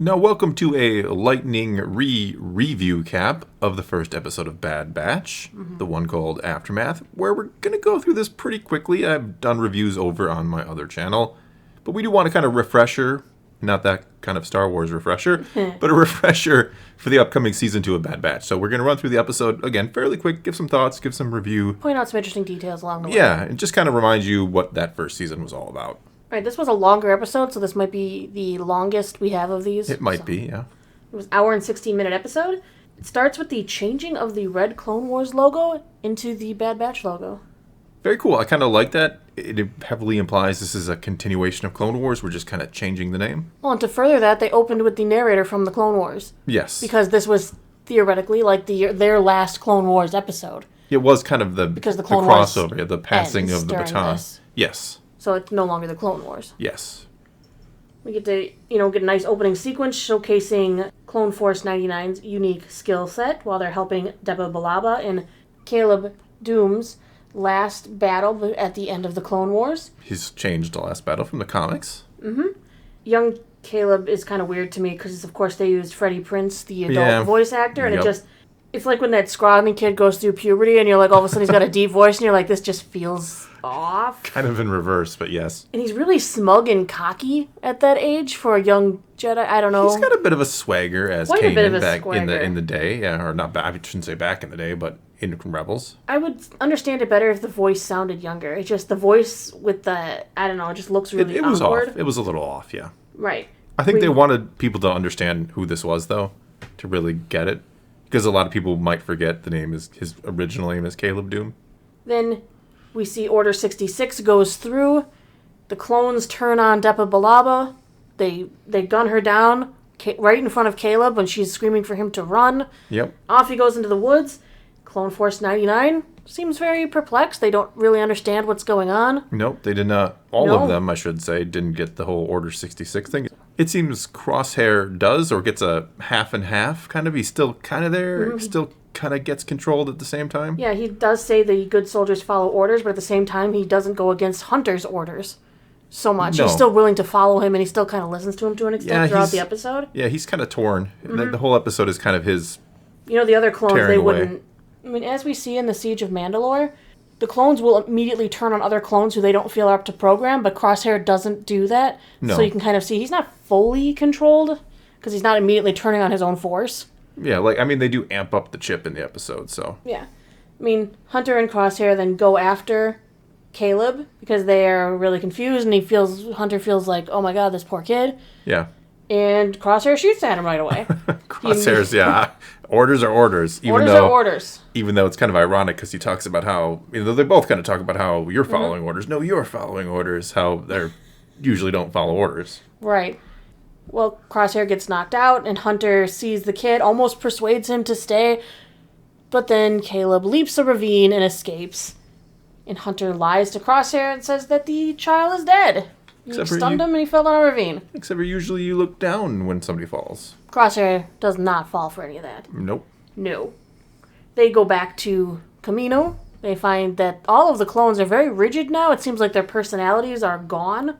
Now, welcome to a lightning review cap of the first episode of Bad Batch, the one called Aftermath, where we're going to go through this pretty quickly. I've done reviews over on my other channel, but we do want a kind of refresher, not that kind of Star Wars refresher, but a refresher for the upcoming Season 2 of Bad Batch. So we're going to run through the episode, again, fairly quick, give some thoughts, give some review. Point out some interesting details along the way. Yeah, and just kind of remind you what that first season was all about. Right, this was a longer episode, so this might be the longest we have of these. It might be, yeah. It was an hour and 16-minute episode. It starts with the changing of the red Clone Wars logo into the Bad Batch logo. Very cool. I kind of like that. It heavily implies this is a continuation of Clone Wars. We're just kind of changing the name. Well, and to further that, they opened with the narrator from the Clone Wars. Yes. Because this was theoretically like their last Clone Wars epised. It was kind of the crossover, the passing of the baton. Yes. So it's no longer the Clone Wars. Yes. We get to, get a nice opening sequence showcasing Clone Force 99's unique skill set while they're helping Deba Balaba in Caleb Doom's last battle at the end of the Clone Wars. He's changed the last battle from the comics. Mm-hmm. Young Caleb is kind of weird to me because, of course, they used Freddie Prinze, the adult voice actor, and it's like when that scrawny kid goes through puberty and you're like, all of a sudden he's got a deep voice and you're like, this just feels off. Kind of in reverse, but yes. And he's really smug and cocky at that age for a young Jedi. I don't know. He's got a bit of a swagger as Kanan back in the day. Yeah, or not back, I shouldn't say back in the day, but in Rebels. I would understand it better if the voice sounded younger. It's just the voice with the, I don't know, it just looks really it was awkward. Off. It was a little off, yeah. Right. I think they wanted people to understand who this was, though, to really get it. Because a lot of people might forget his original name is Caleb Doom. Then we see Order 66 goes through. The clones turn on Deba Balaba. They gun her down right in front of Caleb when she's screaming for him to run. Yep. Off he goes into the woods. Clone Force 99 seems very perplexed. They don't really understand what's going on. Nope, they did not. All of them, I should say, didn't get the whole Order 66 thing. It seems Crosshair does, or gets a half and half, kind of. He's still kind of there, still kind of gets controlled at the same time. Yeah, he does say the good soldiers follow orders, but at the same time, he doesn't go against Hunter's orders so much. No. He's still willing to follow him, and he still kind of listens to him to an extent throughout the episode. Yeah, he's kind of torn. The whole episode is kind of his the other clones, they wouldn't... I mean, as we see in the Siege of Mandalore, the clones will immediately turn on other clones who they don't feel are up to program, but Crosshair doesn't do that. No. So you can kind of see he's not fully controlled, because he's not immediately turning on his own force. Yeah, they do amp up the chip in the episode, so... Yeah. I mean, Hunter and Crosshair then go after Caleb, because they are really confused, and Hunter feels like, oh my god, this poor kid. Yeah. And Crosshair shoots at him right away. Crosshairs, yeah. Orders are orders. Orders are orders. Even though it's kind of ironic because he talks about how, they both kind of talk about how you're following orders. No, you're following orders. How they usually don't follow orders. Right. Well, Crosshair gets knocked out, and Hunter sees the kid, almost persuades him to stay. But then Caleb leaps a ravine and escapes. And Hunter lies to Crosshair and says that the child is dead. You stunned him and he fell down a ravine. Except for usually you look down when somebody falls. Crosshair does not fall for any of that. Nope. No. They go back to Kamino. They find that all of the clones are very rigid now. It seems like their personalities are gone.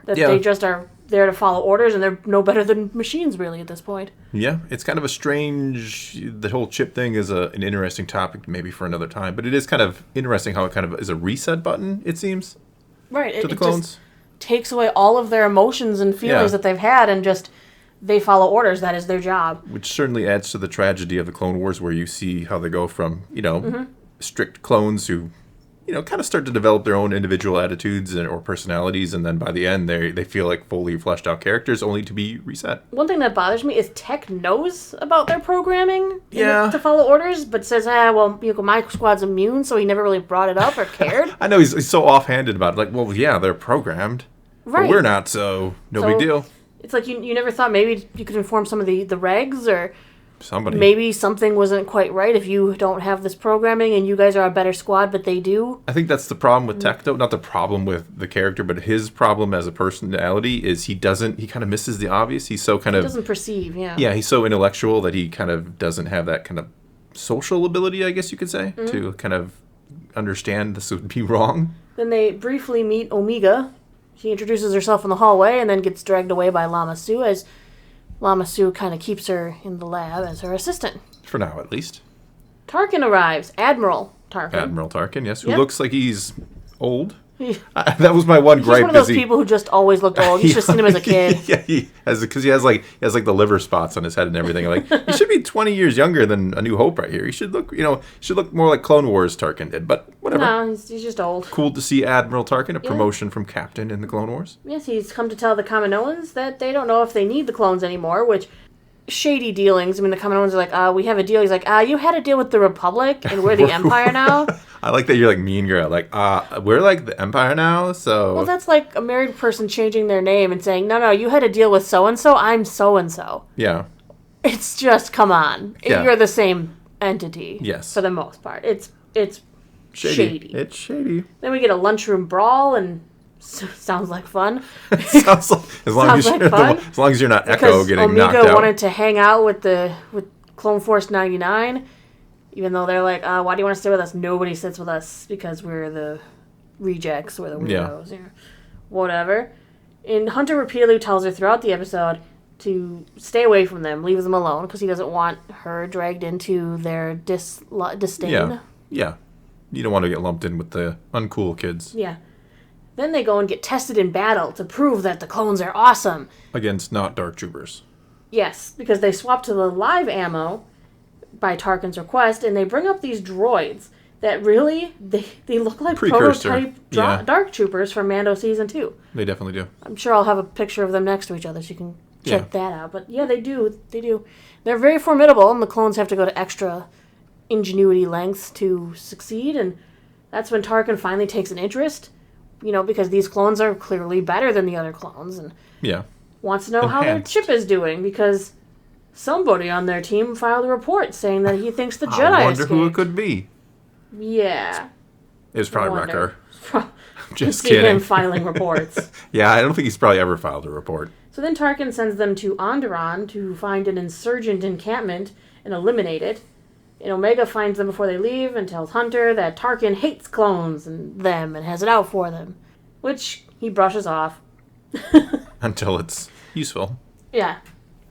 That they just are there to follow orders, and they're no better than machines, really, at this point. Yeah, it's kind of a strange... The whole chip thing is an interesting topic, maybe for another time. But it is kind of interesting how it kind of is a reset button, it seems. Right. To the clones. Just takes away all of their emotions and feelings that they've had, and just they follow orders. That is their job. Which certainly adds to the tragedy of the Clone Wars, where you see how they go from, strict clones who, kind of start to develop their own individual attitudes or personalities, and then by the end they feel like fully fleshed out characters, only to be reset. One thing that bothers me is Tech knows about their programming to follow orders, but says, my squad's immune, so he never really brought it up or cared. I know, he's so offhanded about it. Like, well, yeah, they're programmed. Right. But we're not, so big deal. It's like you never thought maybe you could inform some of the regs, or somebody. Maybe something wasn't quite right if you don't have this programming and you guys are a better squad, but they do. I think that's the problem with Tech, though. Not the problem with the character, but his problem as a personality is he kind of misses the obvious. He's so kind of... He doesn't perceive, yeah. Yeah, he's so intellectual that he kind of doesn't have that kind of social ability, I guess you could say, to kind of understand this would be wrong. Then they briefly meet Omega. She introduces herself in the hallway and then gets dragged away by Lama Su as Lama Su kind of keeps her in the lab as her assistant. For now, at least. Tarkin arrives. Admiral Tarkin. Admiral Tarkin, yes. Who Yep. looks like he's old. That was my one gripe. He's one of those people who just always looked old. You should have seen him as a kid. Yeah, because he has the liver spots on his head and everything. Like, he should be 20 years younger than A New Hope right here. He should look, more like Clone Wars Tarkin did. But whatever. No, he's just old. Cool to see Admiral Tarkin, a promotion from Captain in the Clone Wars. Yes, he's come to tell the Kaminoans that they don't know if they need the clones anymore, which shady dealings. I mean, the Kaminoans are like, we have a deal. He's like, you had a deal with the Republic, and we're the Empire now. I like that you're like mean girl. Like, we're like the Empire now, so... Well, that's like a married person changing their name and saying, no, you had a deal with so-and-so, I'm so-and-so. Yeah. It's just, come on. Yeah. You're the same entity. Yes. For the most part. It's shady. It's shady. Then we get a lunchroom brawl, and sounds like fun. Sounds like, as long as you're not Echo getting knocked out. Omega wanted to hang out with Clone Force 99, even though they're like, why do you want to stay with us? Nobody sits with us because we're the rejects, we're the weirdos. Yeah. Whatever. And Hunter repeatedly tells her throughout the episode to stay away from them, leave them alone, because he doesn't want her dragged into their disdain. Yeah. You don't want to get lumped in with the uncool kids. Yeah. Then they go and get tested in battle to prove that the clones are awesome. Against not Dark Troopers. Yes, because they swap to the live ammo by Tarkin's request, and they bring up these droids that really, they look like prototype Dark Troopers from Mando Season 2. They definitely do. I'm sure I'll have a picture of them next to each other so you can check that out. But yeah, they do. They're very formidable, and the clones have to go to extra ingenuity lengths to succeed, and that's when Tarkin finally takes an interest. Because these clones are clearly better than the other clones, and wants to know how their chip is doing, because somebody on their team filed a report saying that he thinks the Jedi escaped. I wonder who it could be. Yeah. It was probably Wrecker. Just kidding. See him filing reports. Yeah, I don't think he's probably ever filed a report. So then Tarkin sends them to Onderon to find an insurgent encampment and eliminate it. And Omega finds them before they leave and tells Hunter that Tarkin hates clones and has it out for them. Which he brushes off. Until it's useful. Yeah.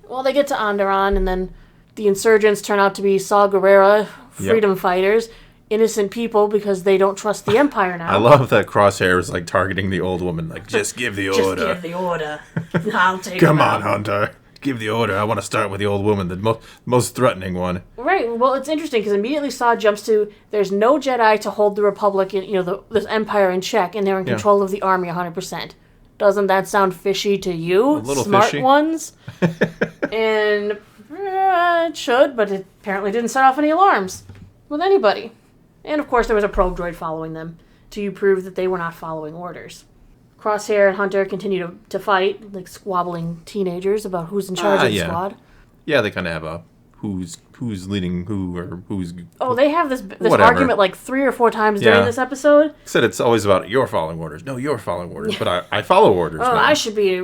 Well, they get to Onderon, and then the insurgents turn out to be Saw Gerrera, freedom fighters, innocent people because they don't trust the Empire now. I love that Crosshair is like targeting the old woman. Like, just give the order. Just give the order. I'll take Come on, Hunter. Give the order. I want to start with the old woman, the most threatening one. Right. Well, it's interesting because immediately Saw jumps to, there's no Jedi to hold the Republic, this Empire in check, and they're in control of the army 100%. Doesn't that sound fishy to you, a little smart fishy. Ones? And it should, but it apparently didn't set off any alarms with anybody. And of course, there was a probe droid following them to prove that they were not following orders. Crosshair and Hunter continue to fight, like squabbling teenagers about who's in charge of the squad. Yeah, they kind of have a who's leading who or who's... Oh, they have this argument like 3 or 4 times during this episode. Said it's always about you're following orders. No, you're following orders, but I follow orders now.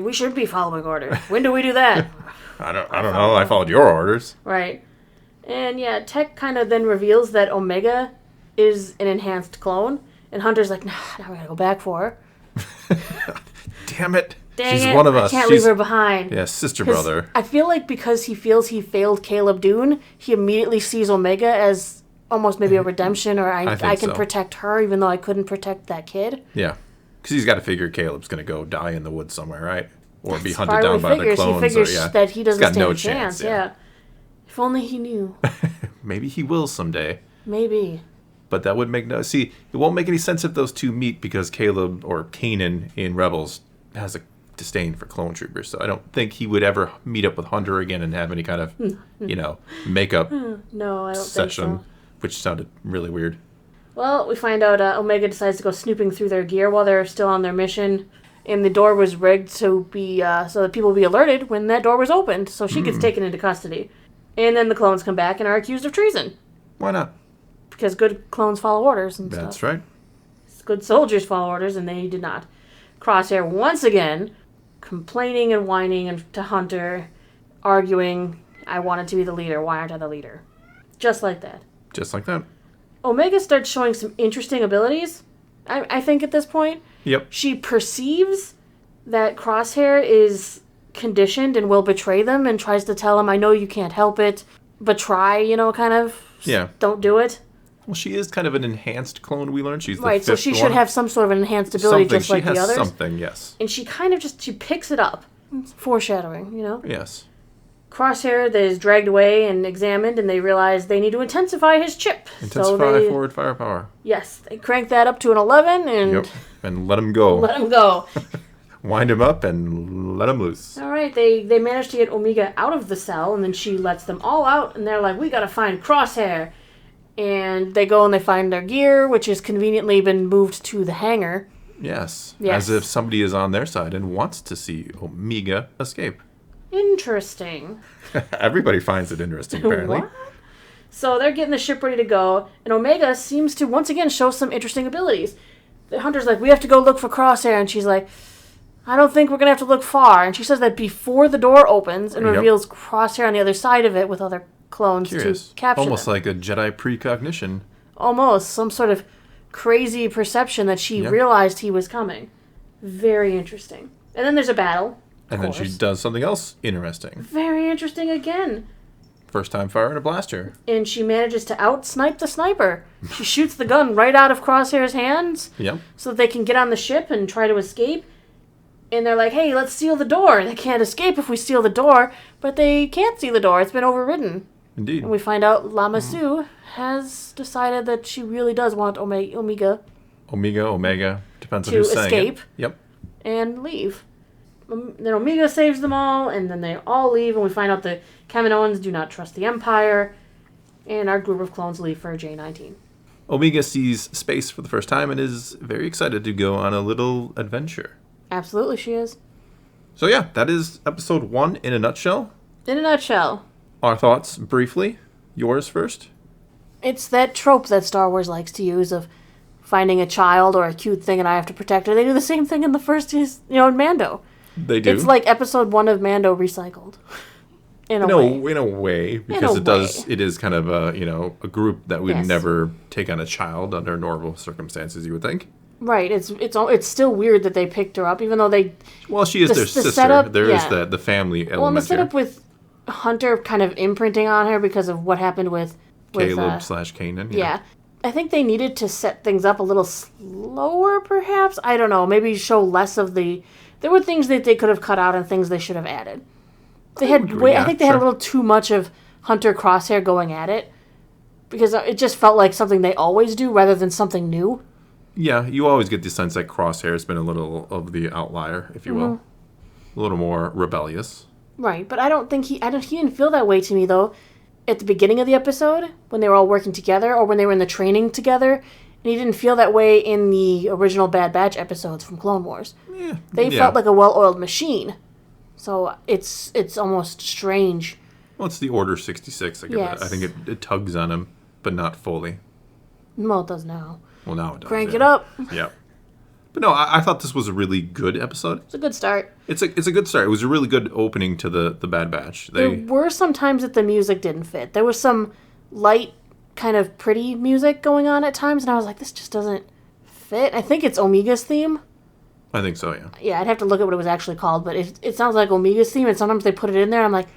We should be following orders. When do we do that? I don't know. I followed your orders. Right. And yeah, Tech kind of then reveals that Omega is an enhanced clone, and Hunter's like, nah, now we gotta go back for her. Damn it. Dang She's it, one of us. I can't leave her behind. Yeah, sister brother. I feel like because he feels he failed Caleb Dune, he immediately sees Omega as almost maybe a redemption, or I can protect her even though I couldn't protect that kid. Yeah. Because he's got to figure Caleb's going to go die in the woods somewhere, right? Or be hunted down by the clones. He figures that he doesn't stand no a chance. Yeah. If only he knew. Maybe he will someday. Maybe. But that would make no... See, it won't make any sense if those two meet because Caleb or Kanan in Rebels has a disdain for clone troopers. So I don't think he would ever meet up with Hunter again and have any kind of, makeup no, I don't session, think so. Which sounded really weird. Well, we find out Omega decides to go snooping through their gear while they're still on their mission. And the door was rigged so that people would be alerted when that door was opened. So she gets taken into custody. And then the clones come back and are accused of treason. Why not? Because good clones follow orders and stuff. That's right. Good soldiers follow orders, and they did not. Crosshair, once again, complaining and whining to Hunter, arguing, I wanted to be the leader, why aren't I the leader? Just like that. Just like that. Omega starts showing some interesting abilities, I think, at this point. Yep. She perceives that Crosshair is conditioned and will betray them and tries to tell him, I know you can't help it, but try, kind of. Yeah. Don't do it. Well, she is kind of an enhanced clone, we learned. She's the right, so fifth she one. should have some sort of an enhanced ability just like the others. She has something, yes. And she kind of she picks it up. It's foreshadowing, Yes. Crosshair is dragged away and examined, and they realize they need to intensify his chip. Intensify forward firepower. Yes, they crank that up to an 11 and... Yep, and let him go. Let him go. Wind him up and let him loose. All right, they manage to get Omega out of the cell, and then she lets them all out, and they're like, we gotta find Crosshair. And they go and they find their gear, which has conveniently been moved to the hangar. Yes, as if somebody is on their side and wants to see Omega escape. Interesting. Everybody finds it interesting, apparently. What? So they're getting the ship ready to go, and Omega seems to once again show some interesting abilities. The Hunter's like, we have to go look for Crosshair, and she's like, I don't think we're going to have to look far. And she says that before the door opens and reveals Crosshair on the other side of it with other clones to capture Almost them. like a Jedi precognition. Almost. Some sort of crazy perception that she realized he was coming. Very interesting. And then there's a battle. And then she does something else interesting. Very interesting again. First time firing a blaster. And she manages to out-snipe the sniper. She shoots the gun right out of Crosshair's hands. Yep. So that they can get on the ship and try to escape. And they're like, hey, let's seal the door. They can't escape if we seal the door. But they can't seal the door. It's been overridden. Indeed. And we find out Lama Su has decided that she really does want Omega. Omega. Depends on who's saying it. To escape. Yep. And leave. Then Omega saves them all, and then they all leave, and we find out the Kaminoans do not trust the Empire, and our group of clones leave for J-19. Omega sees space for the first time and is very excited to go on a little adventure. Absolutely, she is. So yeah, that is episode 1 in a nutshell. In a nutshell. Our thoughts, briefly. Yours first? It's that trope that Star Wars likes to use of finding a child or a cute thing and I have to protect her. They do the same thing in the first, in Mando. They do. It's like episode 1 of Mando recycled. In a way, because it is kind of a group that would never take on a child under normal circumstances, you would think. Right. It's still weird that they picked her up, even though they... Well, she is their sister. Setup, there is the family element. Well, and the setup with Hunter kind of imprinting on her because of what happened with Caleb/Kanan. Yeah. I think they needed to set things up a little slower, perhaps. I don't know. Maybe show less of the... There were things that they could have cut out and things they should have added. I think they had a little too much of Hunter Crosshair going at it. Because it just felt like something they always do rather than something new. Yeah, you always get the sense that Crosshair has been a little of the outlier, if you will. A little more rebellious. Right, but I don't think he didn't feel that way to me, though. At the beginning of the episode, when they were all working together, or when they were in the training together, and he didn't feel that way in the original Bad Batch episodes from Clone Wars. They felt like a well-oiled machine. So it's almost strange. Well, it's the Order 66. I think it tugs on him, but not fully. Well, it does now. Well, now it does. Crank it up. Yeah. But no, I thought this was a really good episode. It's a good start. It's a good start. It was a really good opening to the Bad Batch. There were some times that the music didn't fit. There was some light, kind of pretty music going on at times, and I was like, this just doesn't fit. I think it's Omega's theme. I think so, yeah. Yeah, I'd have to look at what it was actually called, but it sounds like Omega's theme, and sometimes they put it in there, and I'm like,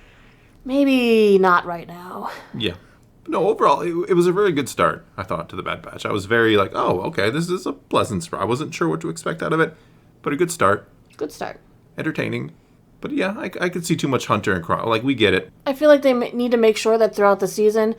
maybe not right now. Yeah. No, overall, it was a very good start, I thought, to the Bad Batch. I was very like, oh, okay, this is a pleasant surprise. I wasn't sure what to expect out of it, but a good start. Good start. Entertaining. But yeah, I could see too much Hunter and Cross. Like, we get it. I feel like they need to make sure that throughout the season,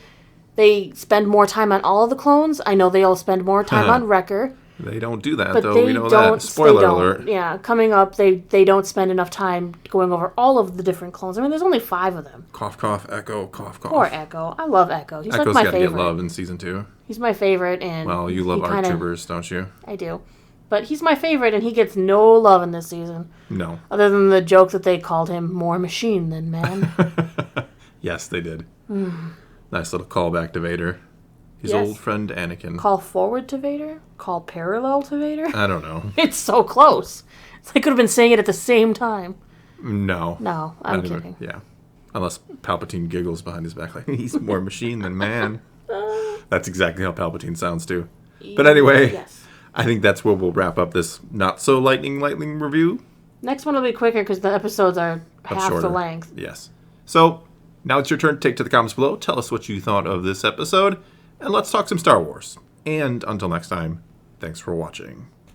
they spend more time on all of the clones. I know they all spend more time on Wrecker. They don't do that, but though. We know that. Spoiler alert. Yeah, coming up, they don't spend enough time going over all of the different clones. I mean, there's only 5 of them. Cough, cough, Echo, cough, cough. Poor Echo. I love Echo. He's Echo's like my gotta favorite. Get love in season 2. He's my favorite, and well, you love ARC Troopers, don't you? I do. But he's my favorite, and he gets no love in this season. No. Other than the joke that they called him more machine than man. Yes, they did. Nice little callback to Vader. His old friend Anakin. Call forward to Vader? Call parallel to Vader? I don't know. It's so close. It's like I could have been saying it at the same time. No. No, I'm kidding. Yeah. Unless Palpatine giggles behind his back like, he's more machine than man. That's exactly how Palpatine sounds, too. But anyway, yes. I think that's where we'll wrap up this not-so lightning review. Next one will be quicker because the episodes are half the length. Yes. So, now it's your turn to take to the comments below. Tell us what you thought of this episode, and let's talk some Star Wars. And until next time, thanks for watching.